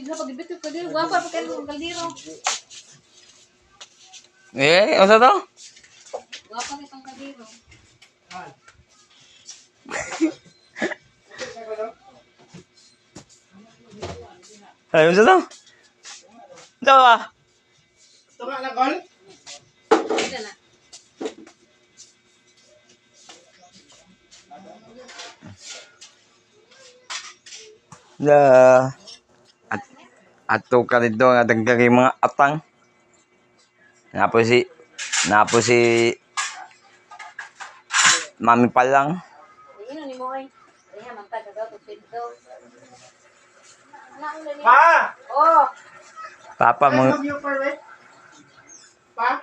bigla pag-ibit yung kaldero. Wapa pa kayo ng kaldero. Ano to? Wapa na itong kaldero. Ay, ano to? Ano ba? Ito nga na, Col? Ito na. Ato ka dito nga dagdag yung mga atang. Napo si Mami Palang. Ayun ni mo ay. Ayan, mantag ka daw. Pinto. Pa! Oh! Papa I mo. love you for it. Pa?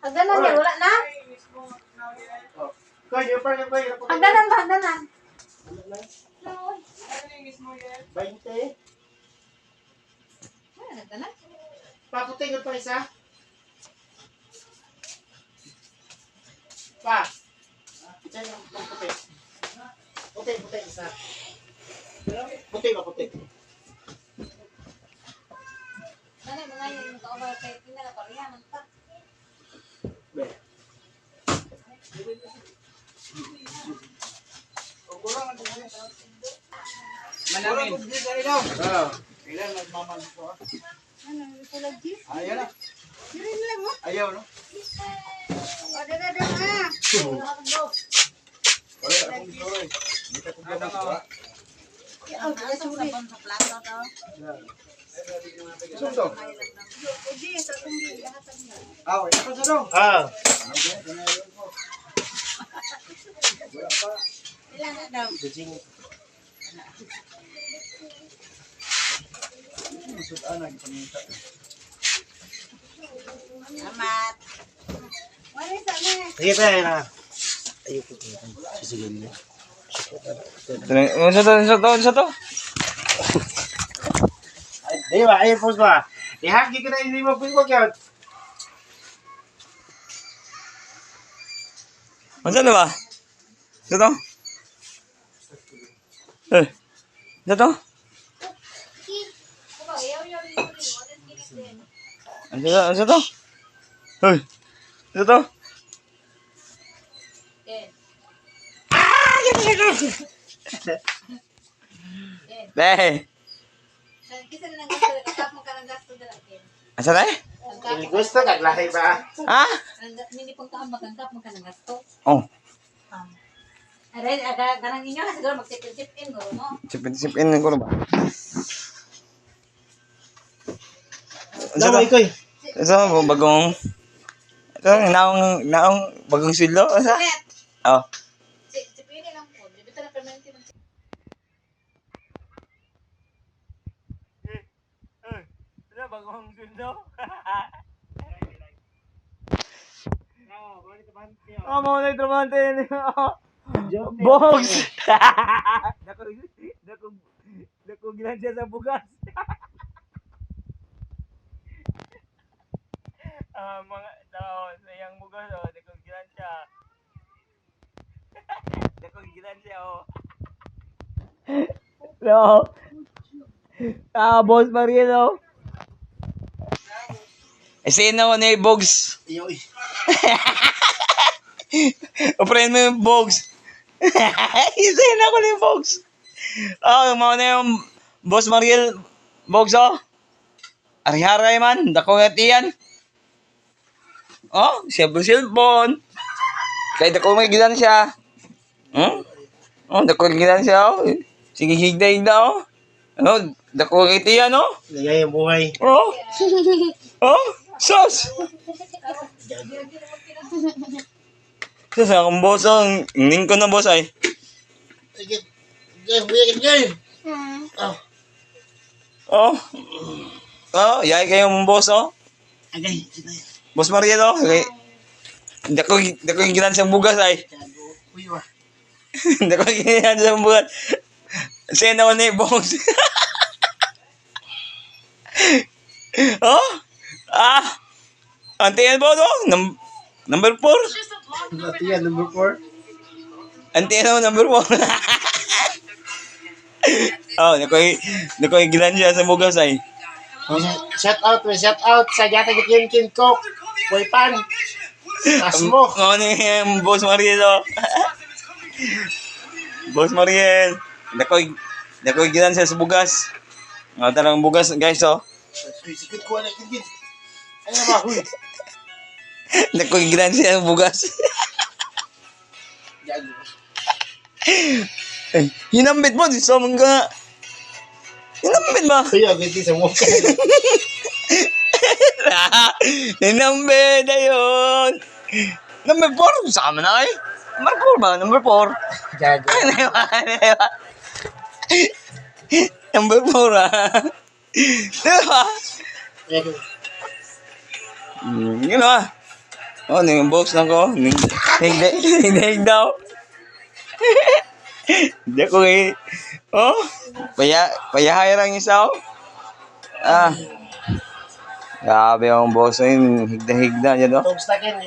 Hagdanan niya, wala na? Col, yung pa. Hagdanan ba? Hagdanan. 20. Wala, hagdanan. Paputing ko pa isa. Pa. Diyan yung puti. Puti isa. Puti ba, puti? Nanay, mga yung kaubay kay Tina na parihan. Mantag. Be. Manangin. Oo. Ilan nagmamahal ko? Ano, tulad yun? Ayaw na. Sirin lang mo. Ayaw no? O, dada ah. Wala akong story. Hindi ka problema ko. Ang suri. Sa plato to. Sundo. Hindi, sa kundi. Lahatan niya. Ah, wala ka sa dong. Ilan na daw? Salamat. Wala sa mga. Sige pa na. Ayoko ko. Sisigil niya. Ano to? Di ba? Ayun po ba? Ihagi ka na hindi mo pingpong yun. Ano ba? Ano to? Ano to? Ano to? Ano to? Kisa na ng gasto, katap mo ka ng gasto na lang. Asa na eh? Hindi gusto, naglahi ba? Ha? Hindi pang kaambag, katap mo ka ng gasto. Oh, Aray, ganang inyo na siguro mag-sip-in mo, no? sipin ko na ba? Dawa ikoy. Ito, bagong... Ito, naong bagong silo. Asa? Net! Oh. Sip-in lang po. Dito na permanente ng Ito, bagong silo. Oh, mau na tramante. Box! Dako gilan siya sa bugas. Mga tao, sayang bugas, dako gilan siya. Dako gilan siya, No. Boss Marielo. Sino na yung bogs? Iyo eh. Uprayin mo yung bogs. Sino ko na yung bogs? Mga na yung Boss Mariel bogs, Ari-haray man, dako nga tiyan. Siya cellphone. Kaya dako may gilan siya. Dako gilan siya, Sige, higda, dako nga tiyan, Ligay ang buhay. Sus! Sus, akong boss, Ingning ko na, boss, ay. Sige. Sige. Yay kayong boss, Agay. Boss Mariel, Dako yung gilan siyang bugas, ay. Uy, wa. Dako yung gilan siyang bugas. Sino ko na yung boss? Antiyan po, number 4. Latihan, number 4. Antiyan, number 4. Nakoy gilan siya sa bugas, ay. Shout out sa Gata Kin Cook. Boy Pan. Asmo. Ano yung Boss Mariel, oh. Boss Mariel. Dakoy ginan siya sa bugas. Nga talagang bugas, guys, oh. Sikit ko na kin. Ano ba huy? Dakoy ginan siya sa bugas. Gago. Hinambit mo, di sa mga... Hinambit ba? Kaya ganti sa mukha. Hinambit, ayun. Number 4, sama na eh. Number 4 ba? Number 4. Gago. Number 4, ah. Diba? Gago. Yun ah. Oh, yung box na ko. Higday daw. Hindi ko eh. Oh, payahay lang isa, oh. Ah. Grabe ang boss na yun. Higda dyan, oh. Togs na kin.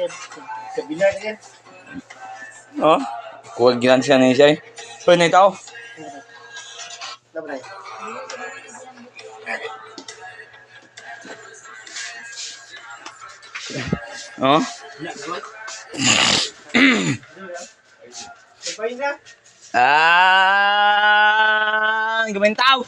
Kabila na kin. Oh. Kuwag ginan siya na siya, eh. So, na ito. Dabray. Oh. Sabay na. Ah, gawin tao.